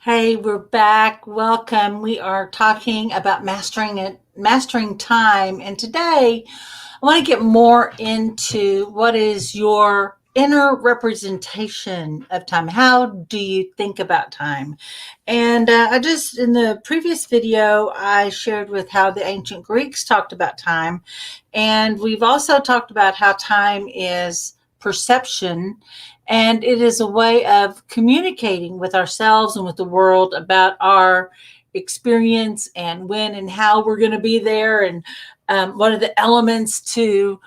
Hey, we're back. Welcome. We are talking about mastering time. And today I want to get more into what is your inner representation of time. How do you think about time? And in the previous video, I shared with how the ancient Greeks talked about time. And we've also talked about how time is perception, and it is a way of communicating with ourselves and with the world about our experience and when and how we're going to be there, and what are the elements to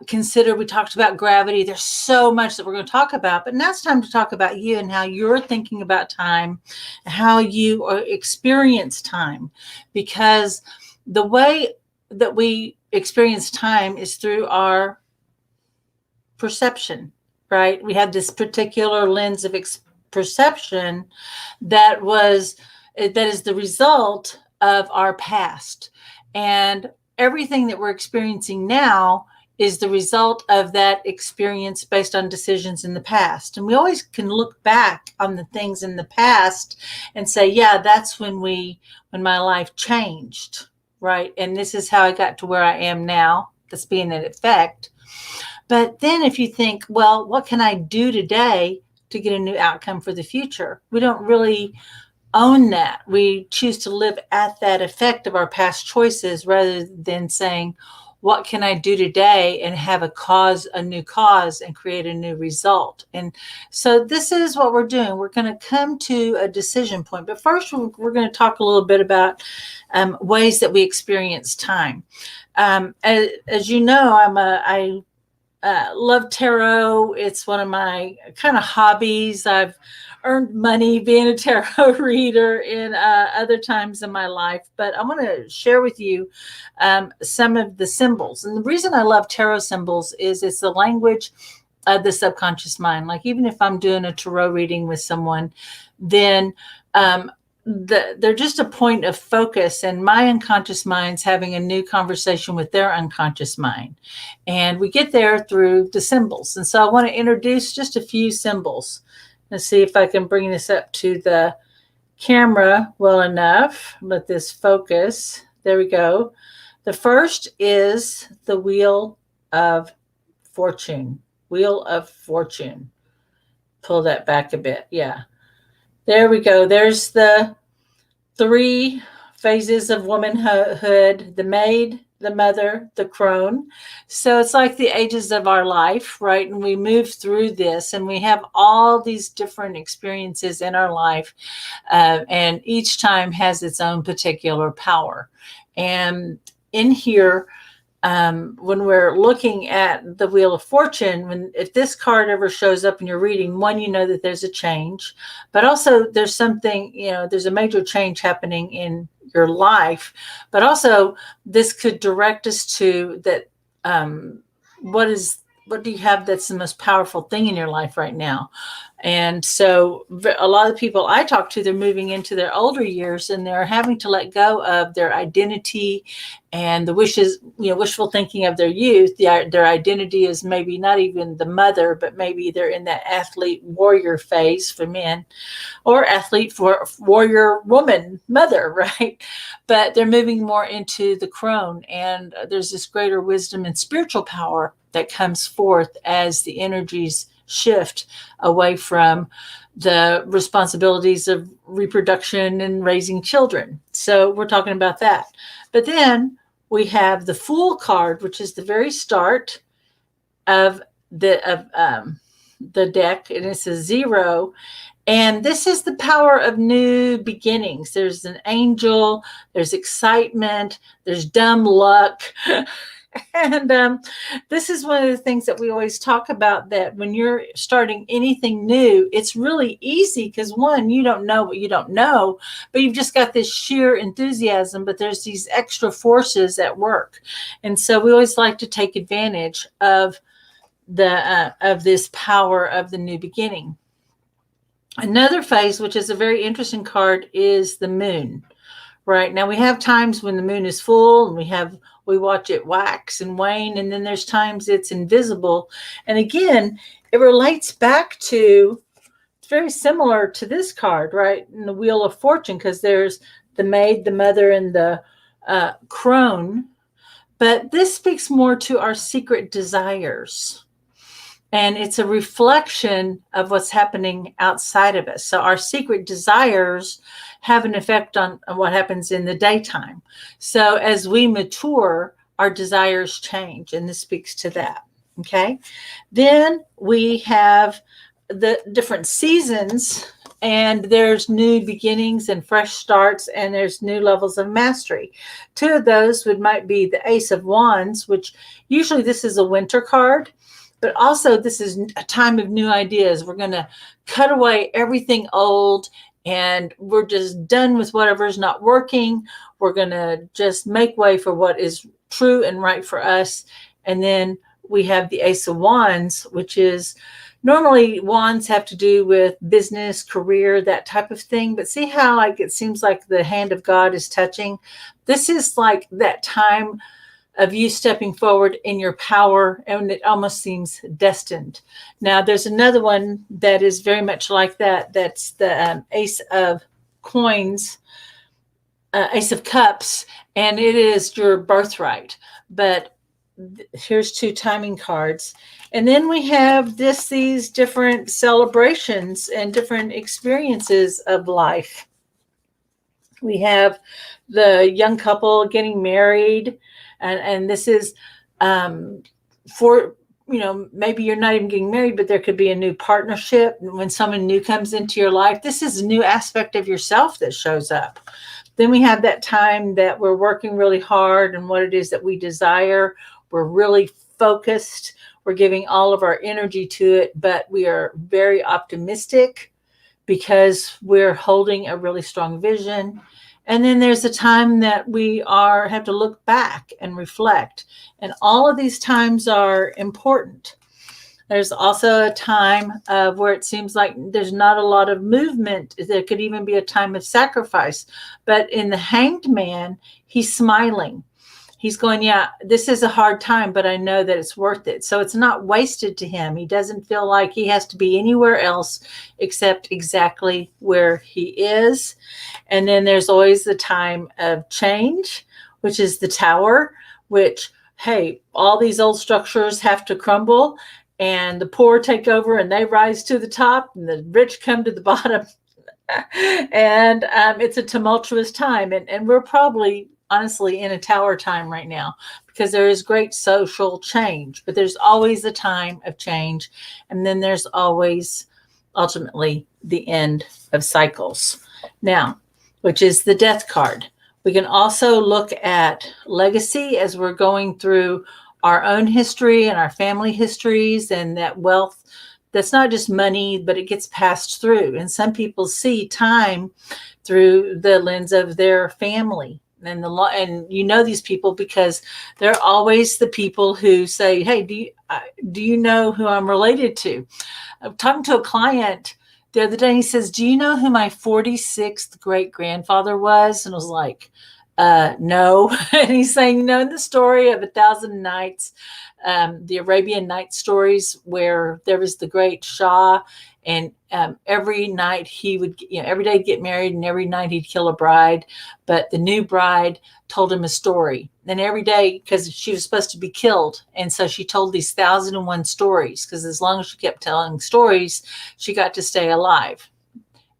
consider. We talked about gravity. There's so much that we're going to talk about, but now it's time to talk about you and how you're thinking about time, how you experience time, because the way that we experience time is through our perception, right? We have this particular lens of perception that is the result of our past, and everything that we're experiencing now is the result of that experience based on decisions in the past. And we always can look back on the things in the past and say, yeah, that's when my life changed, right? And this is how I got to where I am now. That's being in effect. But then if you think, well, what can I do today to get a new outcome for the future? We don't really own that. We choose to live at that effect of our past choices rather than saying, what can I do today and have a new cause and create a new result? And so this is what we're doing. We're going to come to a decision point. But first, we're going to talk a little bit about ways that we experience time. As you know, I love tarot. It's one of my kind of hobbies. I've earned money being a tarot reader in other times in my life, but I want to share with you some of the symbols. And the reason I love tarot symbols is it's the language of the subconscious mind. Like, even if I'm doing a tarot reading with someone, then they're just a point of focus, and my unconscious mind's having a new conversation with their unconscious mind. And we get there through the symbols. And so I want to introduce just a few symbols. Let's see if I can bring this up to the camera well enough. Let this focus. There we go. The first is the Wheel of Fortune. Wheel of Fortune. Pull that back a bit. Yeah. There we go. There's the 3 phases of womanhood: the maid, the mother, the crone. So it's like the ages of our life, right? And we move through this, and we have all these different experiences in our life, and each time has its own particular power. And in here, when we're looking at the Wheel of Fortune, if this card ever shows up in your reading, one, you know that there's a change, but also there's something, there's a major change happening in your life, but also this could direct us to that. What do you have that's the most powerful thing in your life right now? And so a lot of people I talk to, they're moving into their older years, and they're having to let go of their identity and the wishful thinking of their youth. Their identity is maybe not even the mother, but maybe they're in that athlete warrior phase for men, or athlete for warrior woman, mother, right? But they're moving more into the crone, and there's this greater wisdom and spiritual power that comes forth as the energies shift away from the responsibilities of reproduction and raising children. So we're talking about that. But then we have the Fool card, which is the very start of the deck, and it's a 0. And this is the power of new beginnings. There's an angel, there's excitement, there's dumb luck. And this is one of the things that we always talk about, that when you're starting anything new, it's really easy because, one, you don't know what you don't know, but you've just got this sheer enthusiasm, but there's these extra forces at work. And so we always like to take advantage of this power of the new beginning. Another phase, which is a very interesting card, is the moon. Right now, we have times when the moon is full, and we watch it wax and wane, and then there's times it's invisible. And again, it relates back to very similar to this card, right? In the Wheel of Fortune, because there's the maid, the mother, and the crone. But this speaks more to our secret desires. And it's a reflection of what's happening outside of us. So our secret desires have an effect on what happens in the daytime. So as we mature, our desires change, and this speaks to that. Okay. Then we have the different seasons, and there's new beginnings and fresh starts, and there's new levels of mastery. Two of those might be the Ace of Wands, which usually this is a winter card, but also this is a time of new ideas. We're going to cut away everything old, and we're just done with whatever's not working. We're going to just make way for what is true and right for us. And then we have the Ace of Wands, which is normally wands have to do with business, career, that type of thing. But see how like it seems like the hand of God is touching? This is like that time of you stepping forward in your power, and it almost seems destined. Now, there's another one that is very much like that. That's the Ace of Coins, Ace of Cups, and it is your birthright. But here's two timing cards. And then we have these different celebrations and different experiences of life. We have the young couple getting married, and this is for, maybe you're not even getting married, but there could be a new partnership. When someone new comes into your life, this is a new aspect of yourself that shows up. Then we have that time that we're working really hard and what it is that we desire. We're really focused. We're giving all of our energy to it, but we are very optimistic because we're holding a really strong vision. And then there's a time that we have to look back and reflect. And all of these times are important. There's also a time where it seems like there's not a lot of movement. There could even be a time of sacrifice. But in the Hanged Man, he's smiling. He's going, yeah, this is a hard time, but I know that it's worth it. So it's not wasted to him. He doesn't feel like he has to be anywhere else except exactly where he is. And then there's always the time of change, which is the Tower, which, hey, all these old structures have to crumble, and the poor take over and they rise to the top, and the rich come to the bottom. And it's a tumultuous time. And we're probably honestly in a tower time right now because there is great social change, but there's always a time of change. And then there's always ultimately the end of cycles. Now, which is the Death card. We can also look at legacy as we're going through our own history and our family histories, and that wealth that's not just money, but it gets passed through. And some people see time through the lens of their family. And these people because they're always the people who say, hey, do you know who I'm related to? I'm talking to a client the other day, and he says, do you know who my 46th great grandfather was? And I was like, no. And he's saying, in the story of 1,000 Nights, the Arabian Nights stories, where there was the great Shah, and every night he would, every day get married, and every night he'd kill a bride. But the new bride told him a story. And every day, because she was supposed to be killed. And so she told these 1,001 stories, because as long as she kept telling stories, she got to stay alive.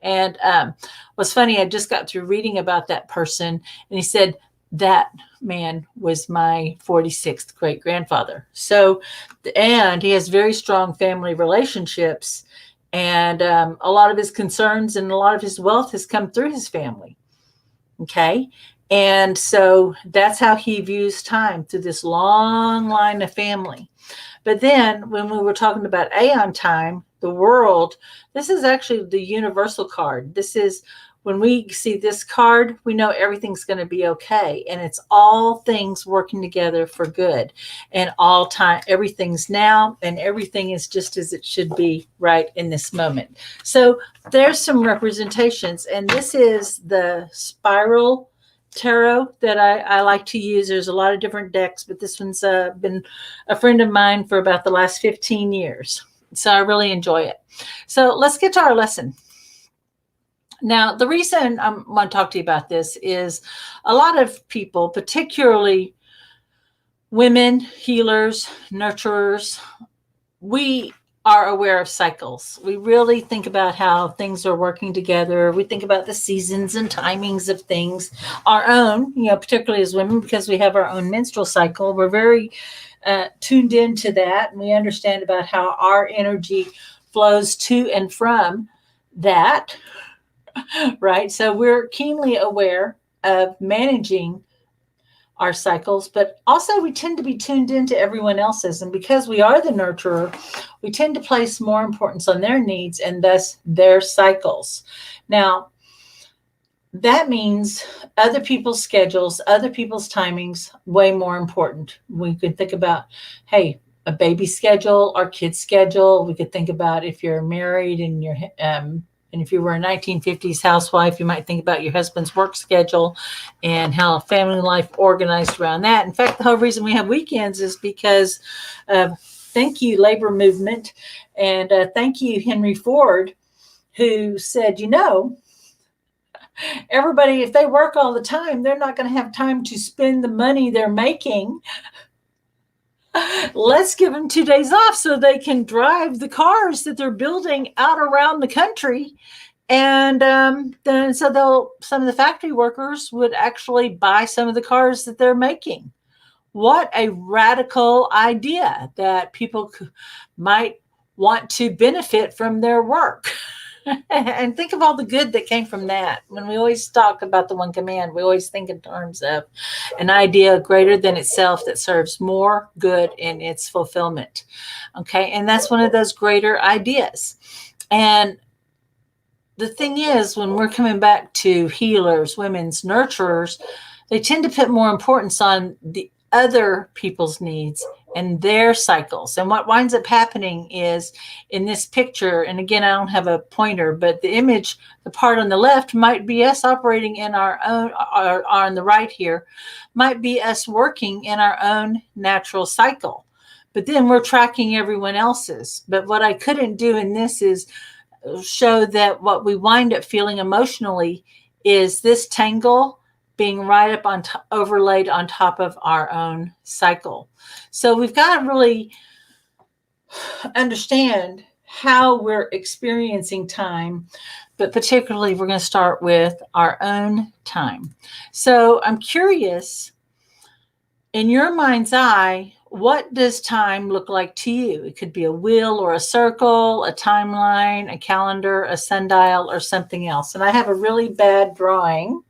And what's funny, I just got through reading about that person, and he said, that man was my 46th great grandfather. So, and he has very strong family relationships, and a lot of his concerns and a lot of his wealth has come through his family. Okay. And so that's how he views time, through this long line of family. But then when we were talking about Aeon time, the world, this is actually the universal card. This is when we see this card, we know everything's going to be okay. And it's all things working together for good. And all time, everything's now, and everything is just as it should be right in this moment. So there's some representations. And this is the Spiral Tarot that I like to use. There's a lot of different decks, but this one's been a friend of mine for about the last 15 years. So I really enjoy it. So let's get to our lesson. Now, the reason I want to talk to you about this is a lot of people, particularly women, healers, nurturers, we are aware of cycles. We really think about how things are working together. We think about the seasons and timings of things, our own, particularly as women, because we have our own menstrual cycle. We're very tuned into that, and we understand about how our energy flows to and from that, right? So we're keenly aware of managing our cycles, but also we tend to be tuned into everyone else's. And because we are the nurturer, we tend to place more importance on their needs and thus their cycles. Now, that means other people's schedules, other people's timings, way more important. We could think about, hey, a baby schedule, our kid's schedule. We could think about if you're married and you're and if you were a 1950s housewife, you might think about your husband's work schedule and how family life organized around that. In fact, the whole reason we have weekends is because thank you, labor movement, and thank you, Henry Ford, who said, everybody, if they work all the time, they're not going to have time to spend the money they're making. Let's give them 2 days off so they can drive the cars that they're building out around the country. And then some of the factory workers would actually buy some of the cars that they're making. What a radical idea that people might want to benefit from their work. And think of all the good that came from that. When we always talk about the one command, we always think in terms of an idea greater than itself that serves more good in its fulfillment. Okay, and that's one of those greater ideas. And the thing is, when we're coming back to healers, women's nurturers, they tend to put more importance on the other people's needs and their cycles. And what winds up happening is in this picture, and again, I don't have a pointer, but the image, the part on the left might be us operating in our own, or on the right here, might be us working in our own natural cycle. But then we're tracking everyone else's. But what I couldn't do in this is show that what we wind up feeling emotionally is this tangle being right up on overlaid on top of our own cycle. So we've got to really understand how we're experiencing time, but particularly we're going to start with our own time. So I'm curious, in your mind's eye, what does time look like to you? It could be a wheel or a circle, a timeline, a calendar, a sundial, or something else. And I have a really bad drawing.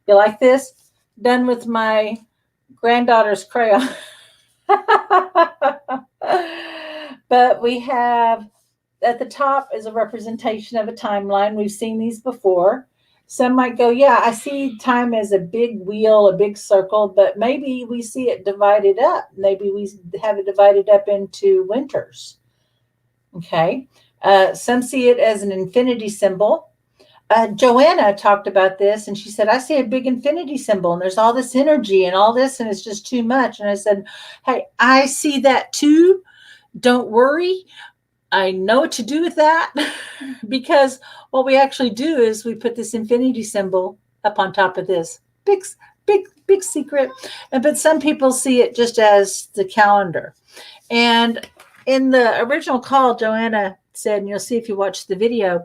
You like this? Done with my granddaughter's crayon. But we have, at the top is a representation of a timeline. We've seen these before. Some might go, yeah, I see time as a big wheel, a big circle, but maybe we see it divided up. Maybe we have it divided up into winters. Okay. Some see it as an infinity symbol. Joanna talked about this, and she said, I see a big infinity symbol, and there's all this energy and all this, and it's just too much. And I said, hey, I see that too. Don't worry. I know what to do with that, because what we actually do is we put this infinity symbol up on top of this. Big secret. But some people see it just as the calendar. And in the original call, Joanna said, and you'll see if you watch the video,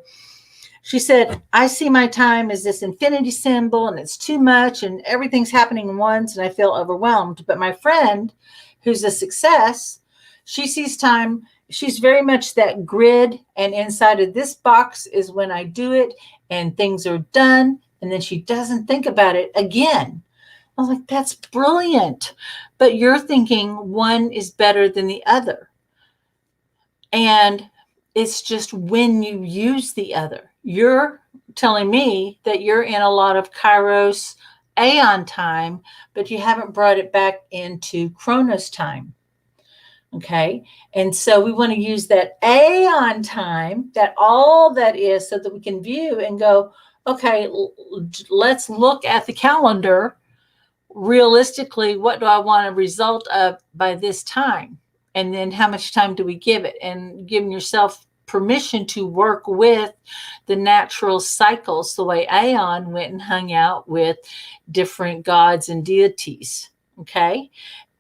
she said, I see my time as this infinity symbol, and it's too much, and everything's happening at once, and I feel overwhelmed. But my friend, who's a success, she sees time, she's very much that grid, and inside of this box is when I do it, and things are done, and then she doesn't think about it again. I was like, that's brilliant. But you're thinking one is better than the other. And it's just when you use the other. You're telling me that you're in a lot of Kairos Aeon time, but you haven't brought it back into Chronos time. Okay. And so we want to use that Aeon time, that all that is, so that we can view and go, okay, let's look at the calendar. Realistically, what do I want a result of by this time? And then how much time do we give it? And giving yourself permission to work with the natural cycles, the way Aeon went and hung out with different gods and deities. Okay.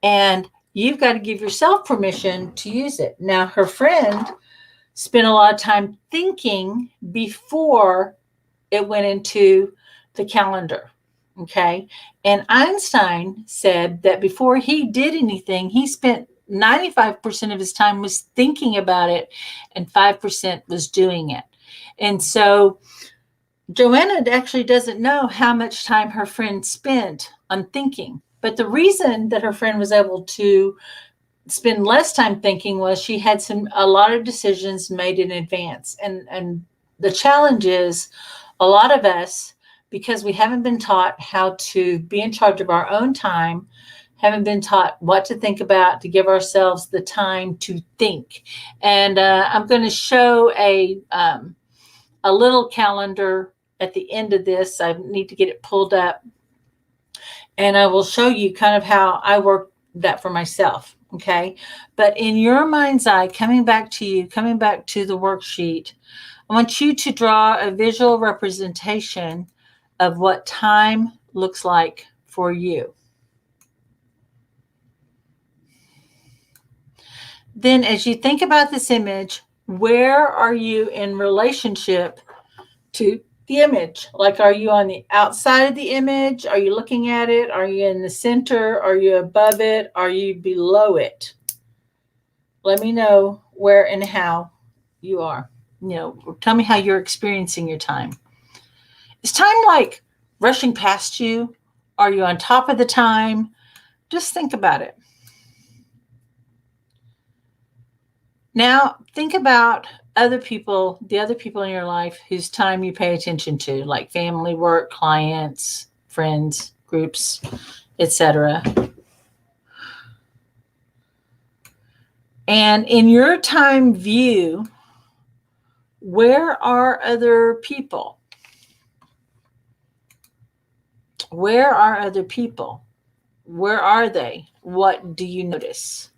And you've got to give yourself permission to use it. Now, her friend spent a lot of time thinking before it went into the calendar. Okay. And Einstein said that before he did anything, he spent 95% of his time was thinking about it and 5% was doing it. And so Joanna actually doesn't know how much time her friend spent on thinking. But the reason that her friend was able to spend less time thinking was she had a lot of decisions made in advance. And the challenge is a lot of us, because we haven't been taught how to be in charge of our own time, haven't been taught what to think about, to give ourselves the time to think. And I'm going to show a little calendar at the end of this. I need to get it pulled up. And I will show you kind of how I work that for myself. Okay. But in your mind's eye, coming back to the worksheet, I want you to draw a visual representation of what time looks like for you. Then as you think about this image, where are you in relationship to the image? Like, are you on the outside of the image? Are you looking at it? Are you in the center? Are you above it? Are you below it? Let me know where and how you are. Tell me how you're experiencing your time. Is time like rushing past you? Are you on top of the time? Just think about it. Now, think about the other people in your life whose time you pay attention to, like family, work, clients, friends, groups, etc. And in your time view, where are other people? Where are other people? Where are they? What do you notice?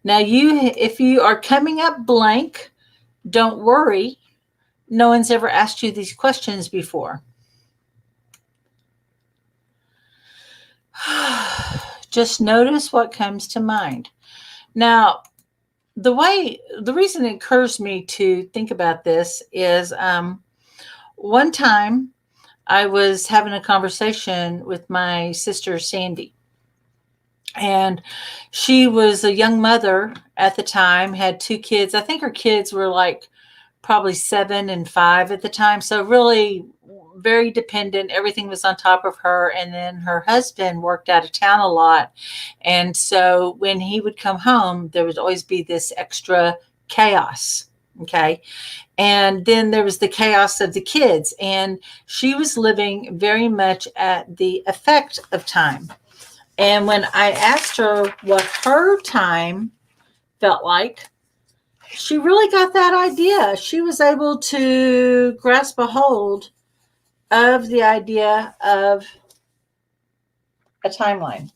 Now, if you are coming up blank, don't worry. No one's ever asked you these questions before. Just notice what comes to mind. Now, the reason it occurs to me to think about this is one time I was having a conversation with my sister, Sandy. And she was a young mother at the time, had 2 kids. I think her kids were like probably 7 and 5 at the time. So really very dependent. Everything was on top of her. And then her husband worked out of town a lot. And so when he would come home, there would always be this extra chaos. Okay. And then there was the chaos of the kids. And she was living very much at the effect of time. And when I asked her what her time felt like, she really got that idea. She was able to grasp a hold of the idea of a timeline.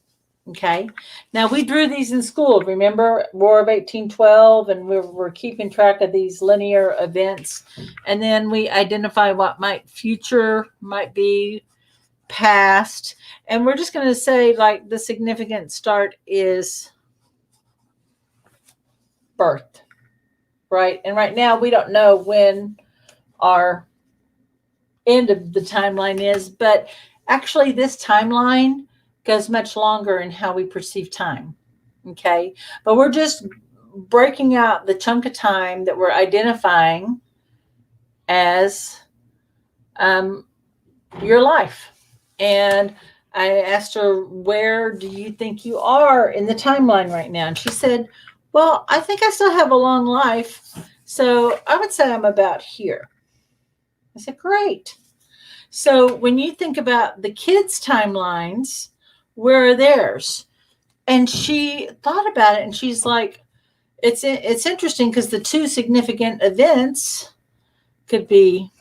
Okay. Now, we drew these in school. Remember War of 1812, and we're keeping track of these linear events. And then we identify what future might be, past. And we're just going to say, like, the significant start is birth, right? And right now we don't know when our end of the timeline is, but actually this timeline goes much longer in how we perceive time. Okay. But we're just breaking out the chunk of time that we're identifying as your life. And I asked her, where do you think you are in the timeline right now? And she said, well, I think I still have a long life. So I would say I'm about here. I said, great. So when you think about the kids' timelines, where are theirs? And she thought about it, and she's like, it's interesting because the 2 significant events could be,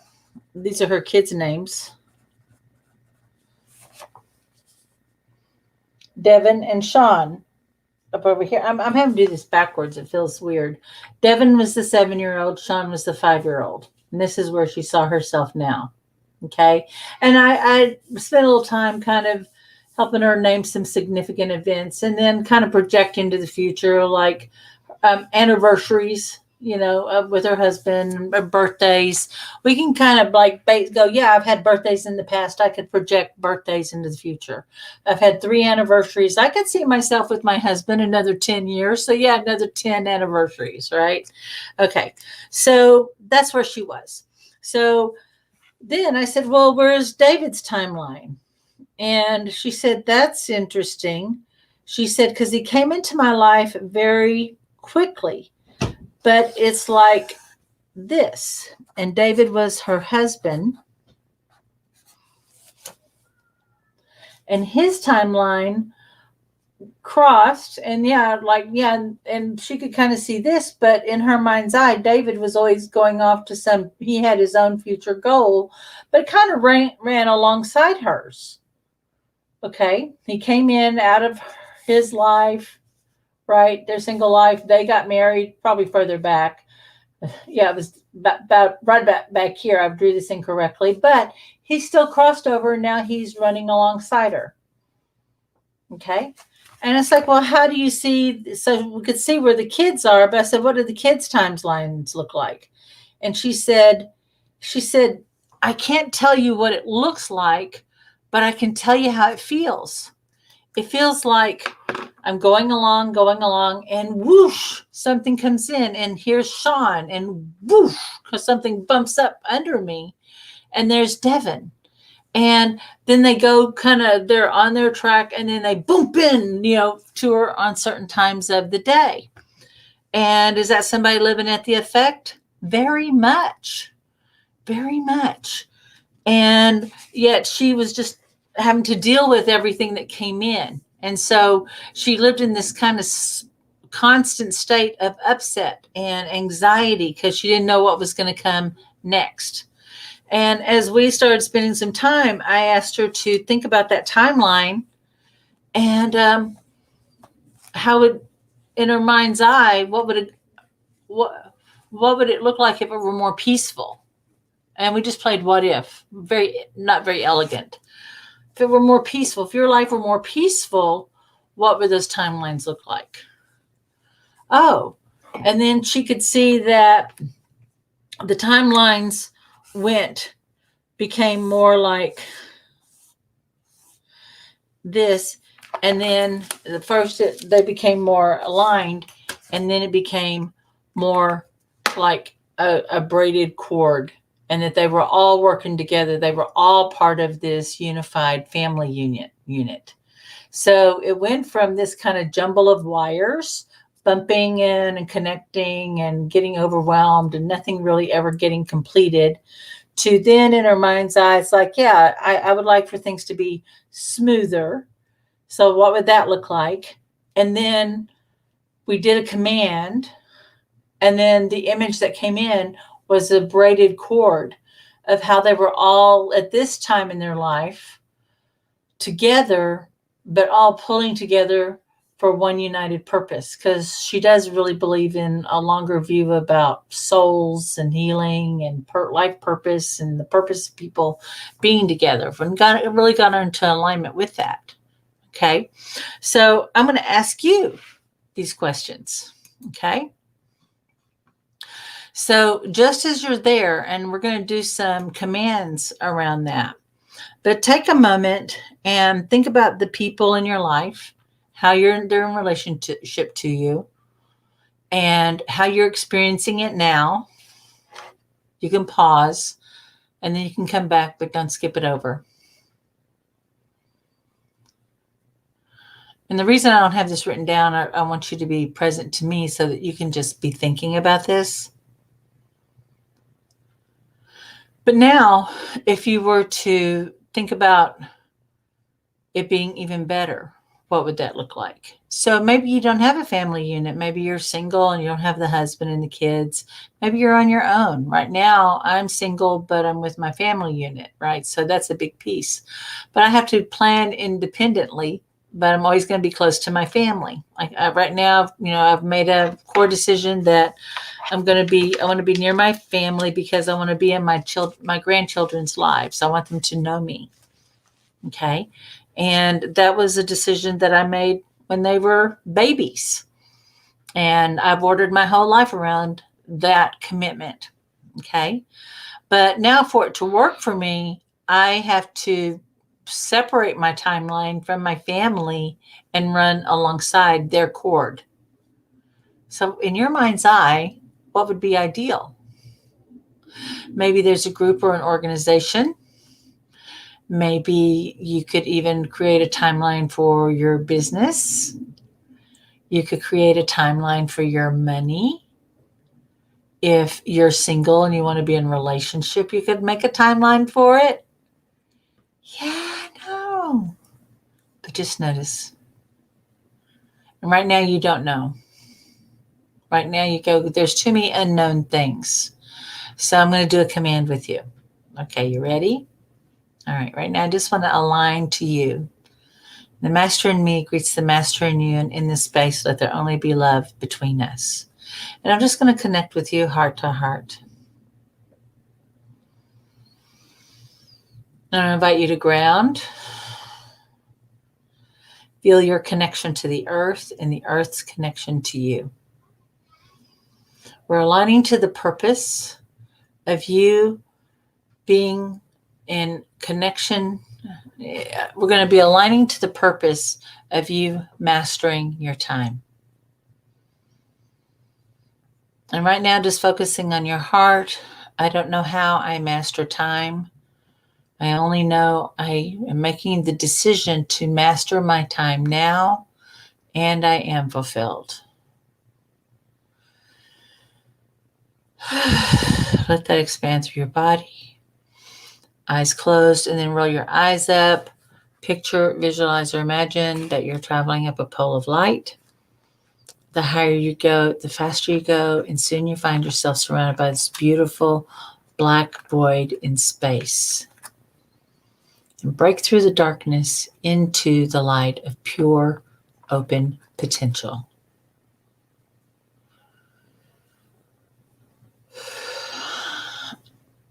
these are her kids' names, Devin and Sean. up over here. I'm having to do this backwards. It feels weird. Devin was the 7-year-old. Sean was the 5-year-old. And this is where she saw herself now. Okay. And I spent a little time kind of helping her name some significant events and then kind of project into the future, like anniversaries, with her husband, or birthdays. We can kind of like go, yeah, I've had birthdays in the past. I could project birthdays into the future. I've had 3 anniversaries. I could see myself with my husband another 10 years. So yeah, another 10 anniversaries, right? Okay. So that's where she was. So then I said, well, where's David's timeline? And she said, that's interesting. She said, because he came into my life very quickly, but it's like this. And David was her husband. And his timeline crossed. And and she could kind of see this, but in her mind's eye, David was always going off to he had his own future goal, but kind of ran alongside hers. Okay. He came in out of his life, right? Their single life. They got married probably further back. Yeah, it was about right back here. I drew this incorrectly, but he still crossed over. And now he's running alongside her. Okay. And it's like, well, how do you see? So we could see where the kids are, but I said, what do the kids' timelines look like? And she said, I can't tell you what it looks like, but I can tell you how it feels. It feels like I'm going along, and whoosh, something comes in, and here's Sean, and whoosh, because something bumps up under me, and there's Devin. And then they go they're on their track, and then they bump in, to her on certain times of the day. And is that somebody living at the effect? Very much. Very much. And yet she was just having to deal with everything that came in. And so she lived in this kind of constant state of upset and anxiety because she didn't know what was going to come next. And as we started spending some time, I asked her to think about that timeline and how would, in her mind's eye, what would it look like if it were more peaceful? And we just played what if, not very elegant. If it were more peaceful, if your life were more peaceful, what would those timelines look like? Oh, and then she could see that the timelines became more like this. And then they became more aligned, and then it became more like a braided cord. And that they were all working together. They were all part of this unified family unit. So it went from this kind of jumble of wires bumping in and connecting and getting overwhelmed and nothing really ever getting completed, to then in her mind's eye, it's like, yeah, I would like for things to be smoother. So what would that look like? And then we did a command, and then the image that came in was a braided cord of how they were all at this time in their life together, but all pulling together for one united purpose. Because she does really believe in a longer view about souls and healing and life purpose and the purpose of people being together. And really got into alignment with that. Okay. So I'm going to ask you these questions. Okay. So just as you're there, and we're going to do some commands around that, but take a moment and think about the people in your life, how they're in relationship to you, and how you're experiencing it now. You can pause, and then you can come back, but don't skip it over. And the reason I don't have this written down, I want you to be present to me so that you can just be thinking about this. But now, if you were to think about it being even better, what would that look like? So maybe you don't have a family unit. Maybe you're single and you don't have the husband and the kids. Maybe you're on your own. Right now, I'm single, but I'm with my family unit, right? So that's a big piece. But I have to plan independently but I'm always going to be close to my family. Right now, I've made a core decision that I want to be near my family because I want to be in my grandchildren's lives. I want them to know me. Okay. And that was a decision that I made when they were babies. And I've ordered my whole life around that commitment. Okay. But now for it to work for me, I have to separate my timeline from my family and run alongside their cord. So, in your mind's eye, what would be ideal? Maybe there's a group or an organization. Maybe you could even create a timeline for your business. You could create a timeline for your money. If you're single and you want to be in a relationship, you could make a timeline for it. Yeah, I know. But just notice. And right now you don't know. Right now you go, there's too many unknown things. So I'm going to do a command with you. Okay, you ready? All right, right now I just want to align to you. The master in me greets the master in you, and in this space let there only be love between us. And I'm just going to connect with you heart to heart. And I invite you to ground. Feel your connection to the earth and the earth's connection to you. We're aligning to the purpose of you being in connection. We're going to be aligning to the purpose of you mastering your time. And right now, just focusing on your heart. I don't know how I master time. I only know I am making the decision to master my time now, and I am fulfilled. Let that expand through your body. Eyes closed, and then roll your eyes up. Picture, visualize, or imagine that you're traveling up a pole of light. The higher you go, the faster you go, and soon you find yourself surrounded by this beautiful black void in space. And break through the darkness into the light of pure, open potential.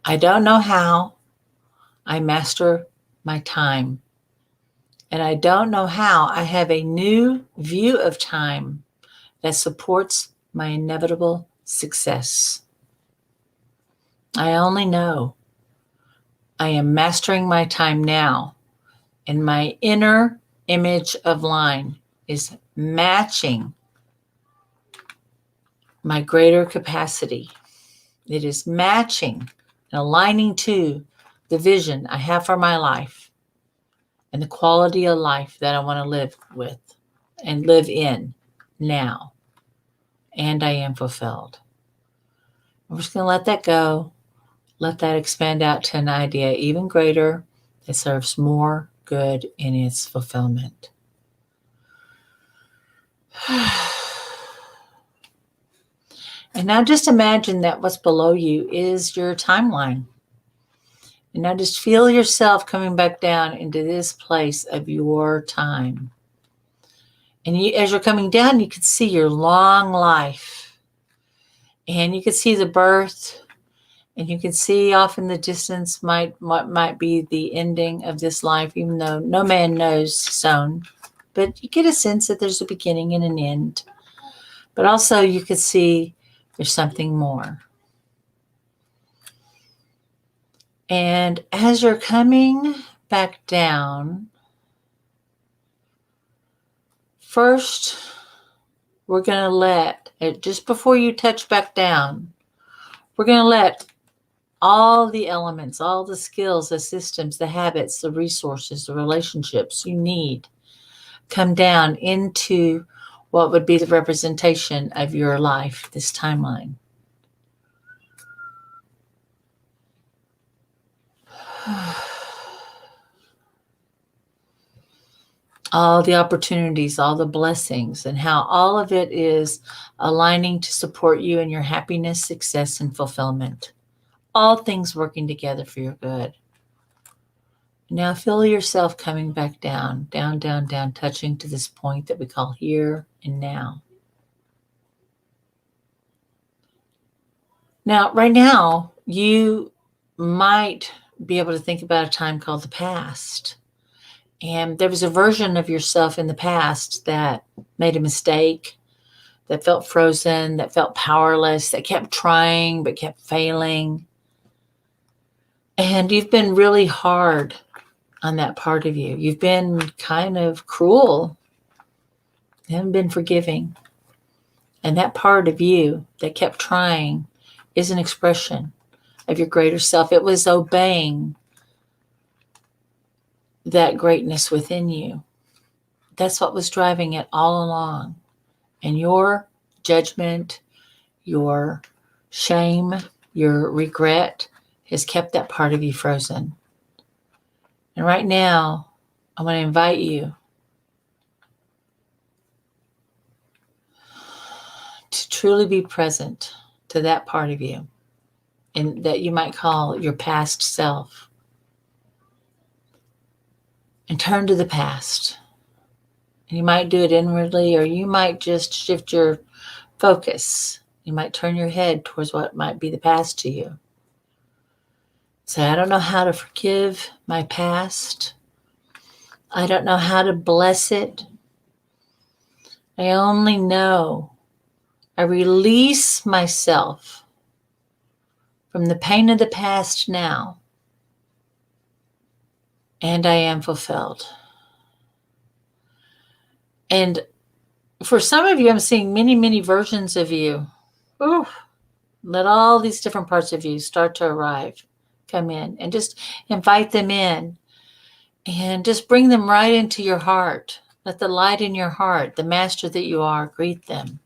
I don't know how I master my time. And I don't know how I have a new view of time that supports my inevitable success. I only know I am mastering my time now, and my inner image of line is matching my greater capacity. It is matching and aligning to the vision I have for my life and the quality of life that I want to live with and live in now. And I am fulfilled. I'm just going to let that go. Let that expand out to an idea even greater that serves more good in its fulfillment. And now just imagine that what's below you is your timeline. And now just feel yourself coming back down into this place of your time. And as you're coming down, you can see your long life. And you can see the birth. And you can see off in the distance what might be the ending of this life, even though no man knows sown. But you get a sense that there's a beginning and an end. But also you could see there's something more. And as you're coming back down, first we're going to let, just before you touch back down, we're going to let all the elements, all the skills, the systems, the habits, the resources, the relationships you need come down into what would be the representation of your life, this timeline. All the opportunities, all the blessings, and how all of it is aligning to support you in your happiness, success, and fulfillment. All things working together for your good. Now feel yourself coming back down, down, down, down, touching to this point that we call here and now. Now, right now, you might be able to think about a time called the past. And there was a version of yourself in the past that made a mistake, that felt frozen, that felt powerless, that kept trying but kept failing. And you've been really hard on that part of you. You've been kind of cruel. You haven't been forgiving. And that part of you that kept trying is an expression of your greater self. It was obeying that greatness within you. That's what was driving it all along. And your judgment, your shame, your regret has kept that part of you frozen. And right now, I want to invite you to truly be present to that part of you, and that you might call your past self. And turn to the past. And you might do it inwardly, or you might just shift your focus. You might turn your head towards what might be the past to you. Say, I don't know how to forgive my past. I don't know how to bless it. I only know I release myself from the pain of the past now, and I am fulfilled. And for some of you, I'm seeing many, many versions of you. Ooh, let all these different parts of you start to arrive, come in, and just invite them in. And just bring them right into your heart. Let the light in your heart, the master that you are, greet them.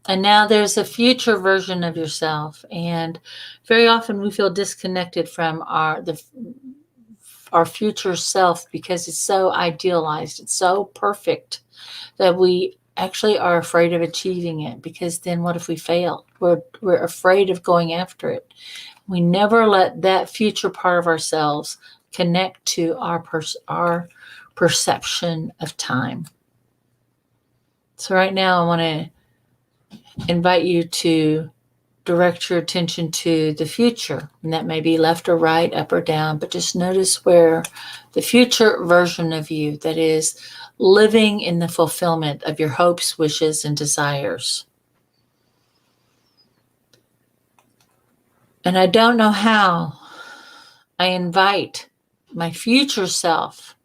And now there's a future version of yourself. And very often we feel disconnected from our future self because it's so idealized. It's so perfect that we actually are afraid of achieving it, because then what if we fail? We're afraid of going after it. We never let that future part of ourselves connect to our perception of time. So right now I want to invite you to direct your attention to the future. And that may be left or right, up or down, but just notice where the future version of you that is living in the fulfillment of your hopes, wishes, and desires. And I don't know how. I invite my future self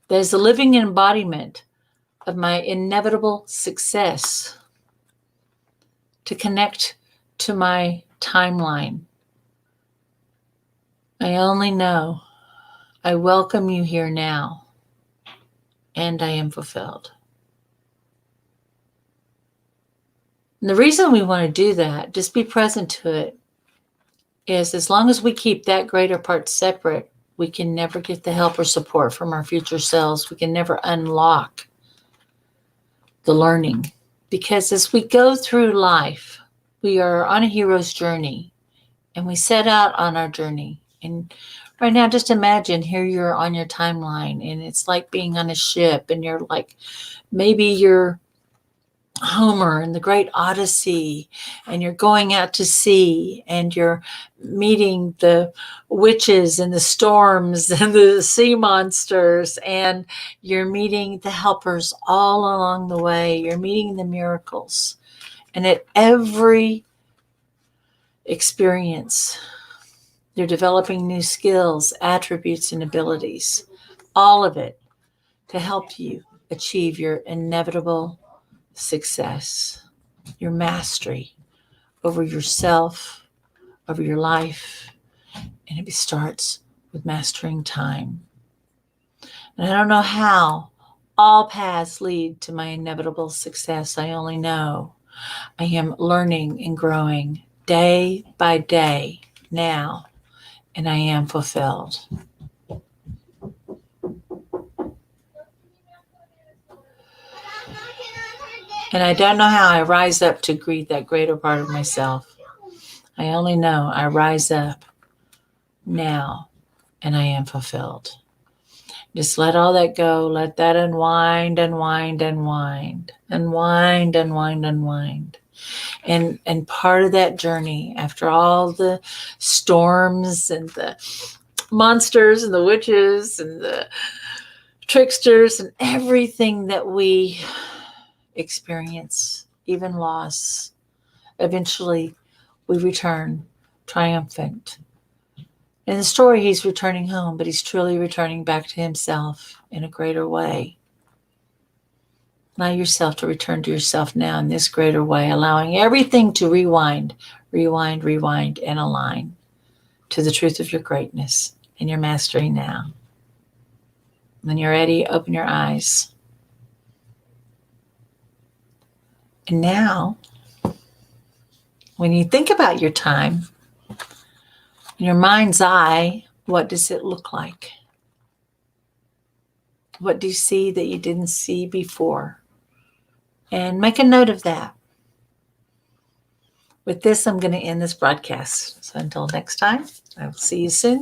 that is a living embodiment of my inevitable success to connect to my timeline. I only know I welcome you here now, and I am fulfilled. And the reason we want to do that, just be present to it, is as long as we keep that greater part separate, we can never get the help or support from our future selves. We can never unlock the learning. Because as we go through life, we are on a hero's journey, and we set out on our journey. And right now, just imagine here you're on your timeline, and it's like being on a ship, and you're like, maybe you're Homer in the Great Odyssey, and you're going out to sea, and you're meeting the witches and the storms and the sea monsters, and you're meeting the helpers all along the way. You're meeting the miracles. And at every experience, you're developing new skills, attributes, and abilities, all of it to help you achieve your inevitable success, your mastery over yourself, over your life. And it starts with mastering time. And I don't know how all paths lead to my inevitable success. I only know I am learning and growing day by day now, and I am fulfilled. And I don't know how I rise up to greet that greater part of myself. I only know I rise up now and I am fulfilled. Just let all that go. Let that unwind, unwind, unwind, unwind, unwind, unwind. And part of that journey, after all the storms and the monsters and the witches and the tricksters and everything that we experience, even loss, eventually we return triumphant. In the story, he's returning home, but he's truly returning back to himself in a greater way. Allow yourself to return to yourself now in this greater way, allowing everything to rewind, rewind, rewind, and align to the truth of your greatness and your mastery now. When you're ready, open your eyes. And now, when you think about your time, in your mind's eye, what does it look like? What do you see that you didn't see before? And make a note of that. With this, I'm going to end this broadcast. So until next time, I will see you soon.